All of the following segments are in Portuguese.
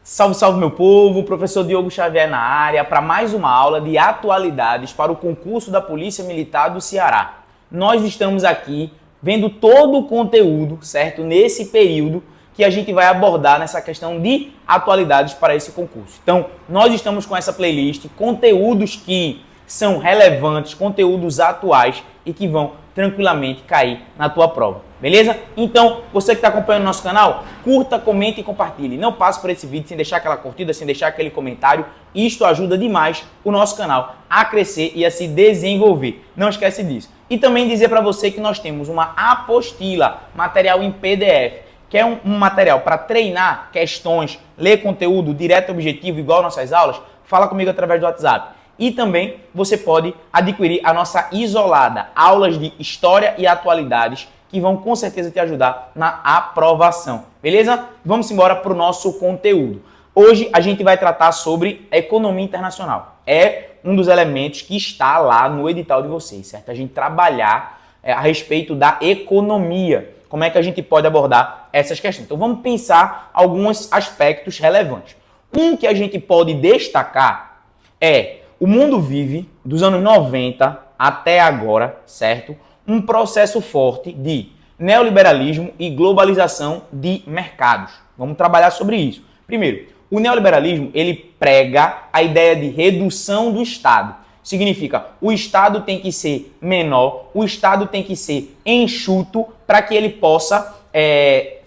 Salve, salve meu povo, professor Diogo Xavier na área para mais uma aula de atualidades para o concurso da Polícia Militar do Ceará. Nós estamos aqui vendo todo o conteúdo, certo? Nesse período que a gente vai abordar nessa questão de atualidades para esse concurso. Então, nós estamos com essa playlist, conteúdos que são relevantes, conteúdos atuais e que vão tranquilamente cair na tua prova, beleza? Então, você que está acompanhando o nosso canal, curta, comente e compartilhe. Não passe por esse vídeo sem deixar aquela curtida, sem deixar aquele comentário. Isto ajuda demais o nosso canal a crescer e a se desenvolver. Não esquece disso. E também dizer para você que nós temos uma apostila, material em PDF, que é um material para treinar questões, ler conteúdo direto e objetivo, igual nossas aulas. Fala comigo através do WhatsApp. E também você pode adquirir a nossa isolada, aulas de história e atualidades, que vão com certeza te ajudar na aprovação, beleza? Vamos embora para o nosso conteúdo. Hoje a gente vai tratar sobre economia internacional. É um dos elementos que está lá no edital de vocês, certo? A gente trabalhar a respeito da economia, como é que a gente pode abordar essas questões. Então vamos pensar alguns aspectos relevantes. Um que a gente pode destacar é: o mundo vive, dos anos 90 até agora, certo? Um processo forte de neoliberalismo e globalização de mercados. Vamos trabalhar sobre isso. Primeiro, o neoliberalismo, ele prega a ideia de redução do Estado. Significa, o Estado tem que ser menor, o Estado tem que ser enxuto para que ele possa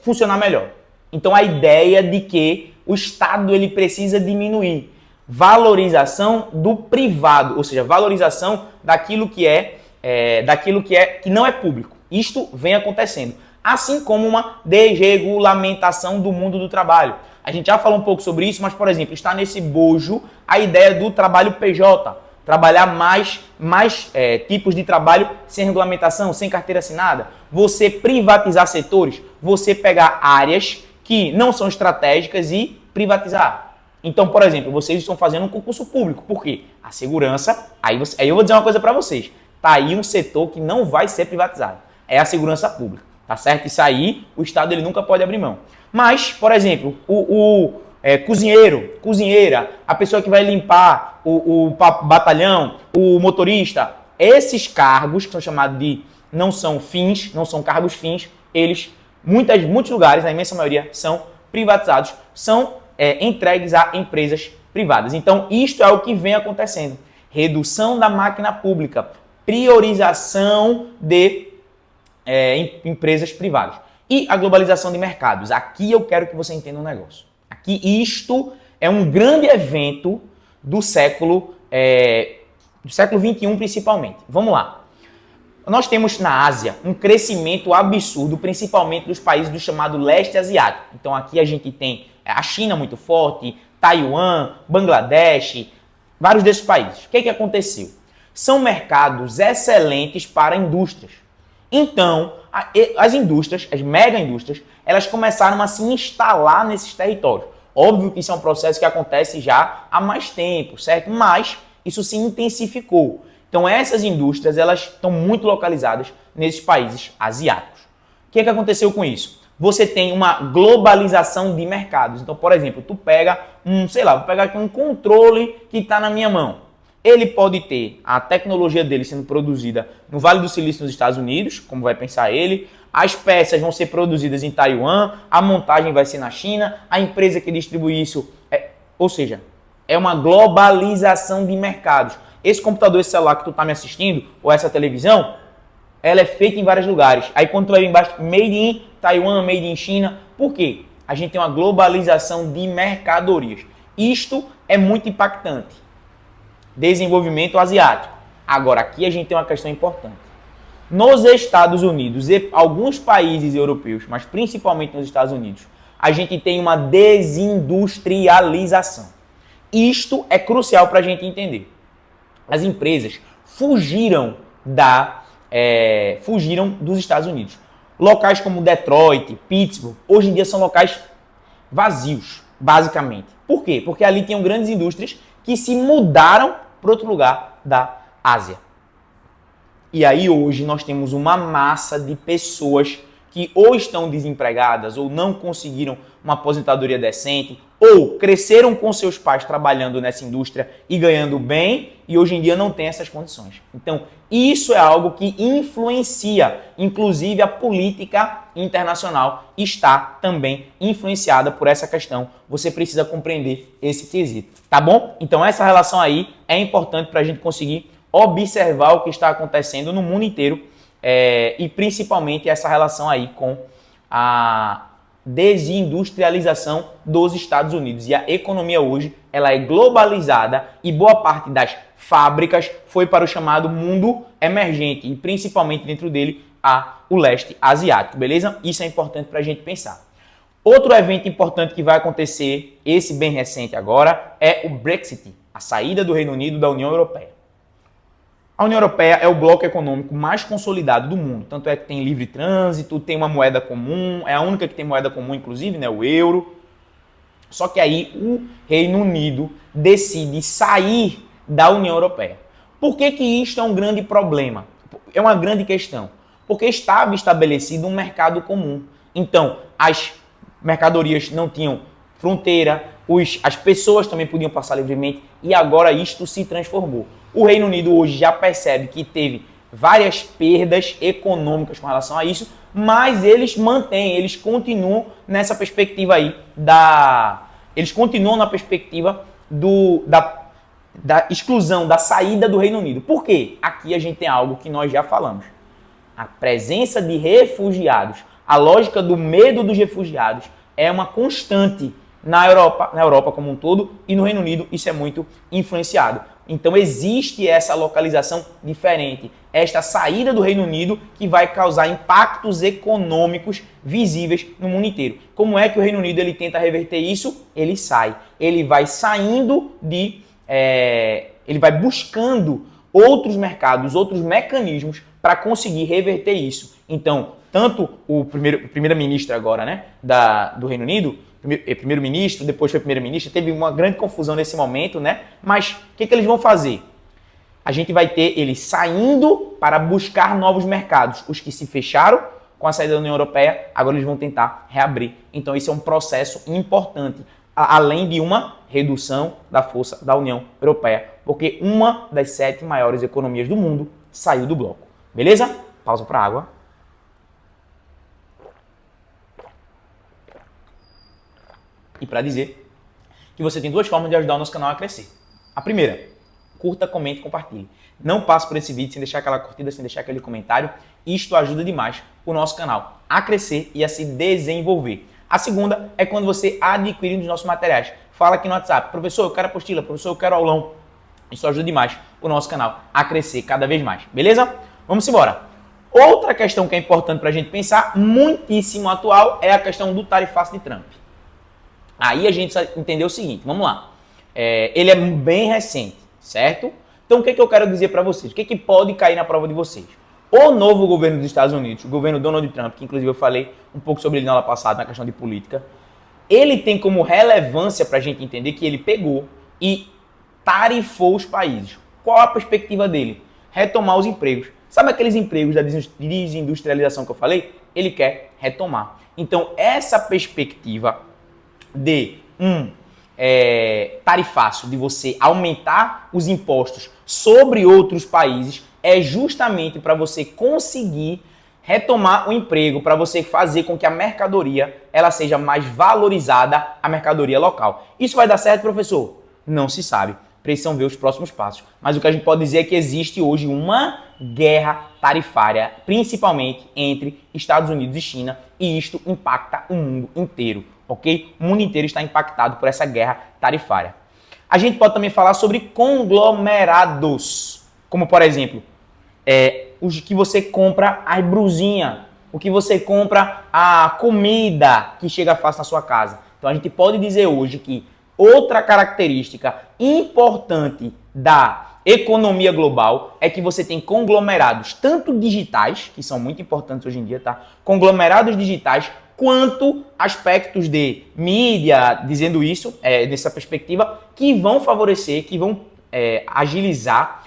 funcionar melhor. Então, a ideia de que o Estado ele precisa diminuir. Valorização do privado, ou seja, valorização daquilo que não é público. Isto vem acontecendo, assim como uma desregulamentação do mundo do trabalho. A gente já falou um pouco sobre isso, mas, por exemplo, está nesse bojo a ideia do trabalho PJ, trabalhar mais tipos de trabalho sem regulamentação, sem carteira assinada, você privatizar setores, você pegar áreas que não são estratégicas e privatizar. Então, por exemplo, vocês estão fazendo um concurso público. Por quê? A segurança, aí eu vou dizer uma coisa para vocês. Tá aí um setor que não vai ser privatizado. É a segurança pública, tá certo? Isso aí, o Estado ele nunca pode abrir mão. Mas, por exemplo, cozinheiro, cozinheira, a pessoa que vai limpar o batalhão, o motorista, esses cargos que são chamados de não são cargos fins, eles, muitos lugares, na imensa maioria, são privatizados, são entregues a empresas privadas. Então, isto é o que vem acontecendo. Redução da máquina pública, priorização de empresas privadas. E a globalização de mercados. Aqui eu quero que você entenda um negócio. Aqui isto é um grande evento do século XXI principalmente. Vamos lá. Nós temos na Ásia um crescimento absurdo, principalmente dos países do chamado leste asiático. Então aqui a gente tem a China muito forte, Taiwan, Bangladesh, vários desses países. O que aconteceu? São mercados excelentes para indústrias. Então, as indústrias, as mega indústrias, elas começaram a se instalar nesses territórios. Óbvio que isso é um processo que acontece já há mais tempo, certo? Mas isso se intensificou. Então, essas indústrias, elas estão muito localizadas nesses países asiáticos. O que aconteceu com isso? Você tem uma globalização de mercados. Então, por exemplo, tu pega vou pegar aqui um controle que está na minha mão. Ele pode ter a tecnologia dele sendo produzida no Vale do Silício nos Estados Unidos, como vai pensar ele. As peças vão ser produzidas em Taiwan, a montagem vai ser na China, a empresa que distribui isso... Ou seja, é uma globalização de mercados. Esse computador, esse celular que tu está me assistindo, ou essa televisão, ela é feita em vários lugares. Aí quando tu vai ver embaixo, made in Taiwan, made in China. Por quê? A gente tem uma globalização de mercadorias. Isto é muito impactante. Desenvolvimento asiático. Agora, aqui a gente tem uma questão importante. Nos Estados Unidos e alguns países europeus, mas principalmente nos Estados Unidos, a gente tem uma desindustrialização. Isto é crucial para a gente entender. As empresas fugiram dos Estados Unidos. Locais como Detroit, Pittsburgh, hoje em dia são locais vazios, basicamente. Por quê? Porque ali tinham grandes indústrias que se mudaram para outro lugar da Ásia. E aí hoje nós temos uma massa de pessoas que ou estão desempregadas ou não conseguiram uma aposentadoria decente, ou cresceram com seus pais trabalhando nessa indústria e ganhando bem e hoje em dia não tem essas condições. Então, isso é algo que influencia, inclusive a política internacional está também influenciada por essa questão. Você precisa compreender esse quesito, tá bom? Então, essa relação aí é importante para a gente conseguir observar o que está acontecendo no mundo inteiro e principalmente essa relação aí com a desindustrialização dos Estados Unidos. E a economia hoje ela é globalizada e boa parte das fábricas foi para o chamado mundo emergente e principalmente dentro dele o leste asiático, beleza? Isso é importante para a gente pensar. Outro evento importante que vai acontecer, esse bem recente agora, é o Brexit, a saída do Reino Unido da União Europeia. A União Europeia é o bloco econômico mais consolidado do mundo, tanto é que tem livre trânsito, tem uma moeda comum, é a única que tem moeda comum, inclusive, né, o euro. Só que aí o Reino Unido decide sair da União Europeia. Por que que isto é um grande problema? É uma grande questão. Porque estava estabelecido um mercado comum. Então, as mercadorias não tinham fronteira, as pessoas também podiam passar livremente e agora isto se transformou. O Reino Unido hoje já percebe que teve várias perdas econômicas com relação a isso, mas eles mantêm, eles continuam nessa perspectiva aí eles continuam na perspectiva da exclusão, da saída do Reino Unido. Por quê? Aqui a gente tem algo que nós já falamos. A presença de refugiados, a lógica do medo dos refugiados é uma constante na Europa como um todo e no Reino Unido isso é muito influenciado. Então existe essa localização diferente, esta saída do Reino Unido que vai causar impactos econômicos visíveis no mundo inteiro. Como é que o Reino Unido ele tenta reverter isso? Ele sai, ele vai saindo ele vai buscando outros mercados, outros mecanismos para conseguir reverter isso. Então, tanto o primeiro-ministro agora, né, do Reino Unido, primeiro-ministro, depois foi primeiro-ministro, teve uma grande confusão nesse momento, né? Mas o que eles vão fazer? A gente vai ter eles saindo para buscar novos mercados. Os que se fecharam com a saída da União Europeia, agora eles vão tentar reabrir. Então, isso é um processo importante, além de uma redução da força da União Europeia, porque uma das 7 maiores economias do mundo saiu do bloco. Beleza? Pausa para água. E para dizer que você tem 2 formas de ajudar o nosso canal a crescer. A primeira, curta, comente e compartilhe. Não passe por esse vídeo sem deixar aquela curtida, sem deixar aquele comentário. Isto ajuda demais o nosso canal a crescer e a se desenvolver. A segunda é quando você adquirir um dos nossos materiais. Fala aqui no WhatsApp, professor, eu quero apostila, professor, eu quero aulão. Isso ajuda demais o nosso canal a crescer cada vez mais, beleza? Vamos embora. Outra questão que é importante para a gente pensar, muitíssimo atual, é a questão do tarifaço de Trump. Aí a gente entendeu o seguinte, vamos lá. Ele é bem recente, certo? Então o que eu quero dizer para vocês? O que pode cair na prova de vocês? O novo governo dos Estados Unidos, o governo Donald Trump, que inclusive eu falei um pouco sobre ele na aula passada, na questão de política, ele tem como relevância para a gente entender que ele pegou e tarifou os países. Qual a perspectiva dele? Retomar os empregos. Sabe aqueles empregos da desindustrialização que eu falei? Ele quer retomar. Então essa perspectiva de tarifaço, de você aumentar os impostos sobre outros países, é justamente para você conseguir retomar o emprego, para você fazer com que a mercadoria ela seja mais valorizada, a mercadoria local. Isso vai dar certo, professor? Não se sabe. Precisam ver os próximos passos. Mas o que a gente pode dizer é que existe hoje uma guerra tarifária, principalmente entre Estados Unidos e China, e isto impacta o mundo inteiro. Ok? O mundo inteiro está impactado por essa guerra tarifária. A gente pode também falar sobre conglomerados, como por exemplo, os que você compra as brusinhas, o que você compra a comida que chega fácil na sua casa. Então a gente pode dizer hoje que outra característica importante da economia global é que você tem conglomerados tanto digitais, que são muito importantes hoje em dia, tá? Conglomerados digitais, quanto aspectos de mídia, dizendo isso, nessa perspectiva, que vão favorecer, que vão agilizar,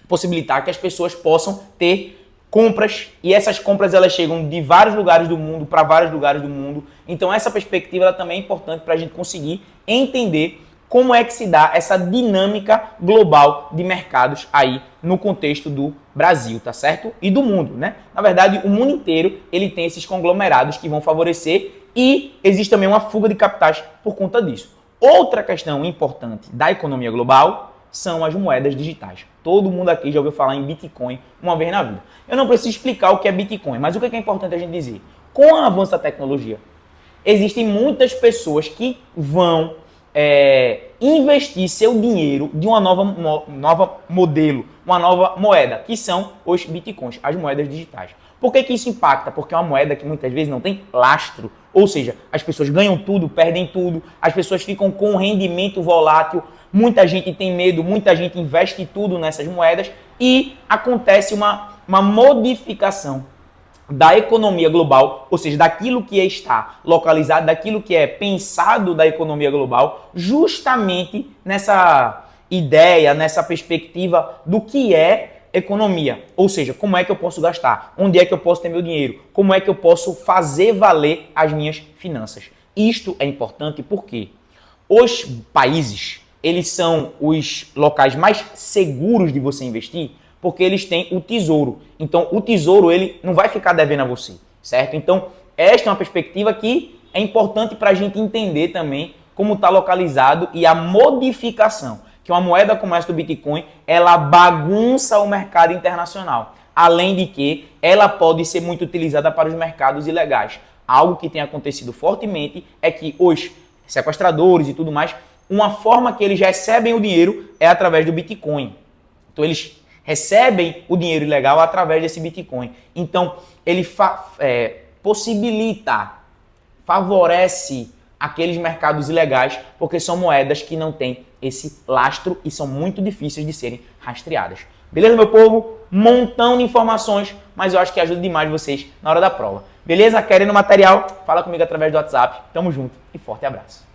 possibilitar que as pessoas possam ter compras, e essas compras elas chegam de vários lugares do mundo para vários lugares do mundo. Então essa perspectiva ela também é importante para a gente conseguir entender como é que se dá essa dinâmica global de mercados aí no contexto do Brasil, tá certo? E do mundo, né? Na verdade, o mundo inteiro ele tem esses conglomerados que vão favorecer e existe também uma fuga de capitais por conta disso. Outra questão importante da economia global são as moedas digitais. Todo mundo aqui já ouviu falar em Bitcoin uma vez na vida. Eu não preciso explicar o que é Bitcoin, mas o que é importante a gente dizer? Com o avanço da tecnologia, existem muitas pessoas que vão investir seu dinheiro de uma nova modelo, uma nova moeda, que são os bitcoins, as moedas digitais. Por que isso impacta? Porque é uma moeda que muitas vezes não tem lastro, ou seja, as pessoas ganham tudo, perdem tudo, as pessoas ficam com rendimento volátil, muita gente tem medo, muita gente investe tudo nessas moedas e acontece uma modificação da economia global, ou seja, daquilo que está localizado, daquilo que é pensado da economia global, justamente nessa ideia, nessa perspectiva do que é economia. Ou seja, como é que eu posso gastar? Onde é que eu posso ter meu dinheiro? Como é que eu posso fazer valer as minhas finanças? Isto é importante porque os países, eles são os locais mais seguros de você investir, porque eles têm o tesouro. Então, o tesouro ele não vai ficar devendo a você, certo? Então, esta é uma perspectiva que é importante para a gente entender também como está localizado e a modificação, que uma moeda como essa do Bitcoin, ela bagunça o mercado internacional. Além de que ela pode ser muito utilizada para os mercados ilegais. Algo que tem acontecido fortemente é que os sequestradores e tudo mais, uma forma que eles recebem o dinheiro é através do Bitcoin. Então, eles recebem o dinheiro ilegal através desse Bitcoin. Então, ele favorece aqueles mercados ilegais, porque são moedas que não têm esse lastro e são muito difíceis de serem rastreadas. Beleza, meu povo? Montão de informações, mas eu acho que ajuda demais vocês na hora da prova. Beleza? Querendo material? Fala comigo através do WhatsApp. Tamo junto e forte abraço.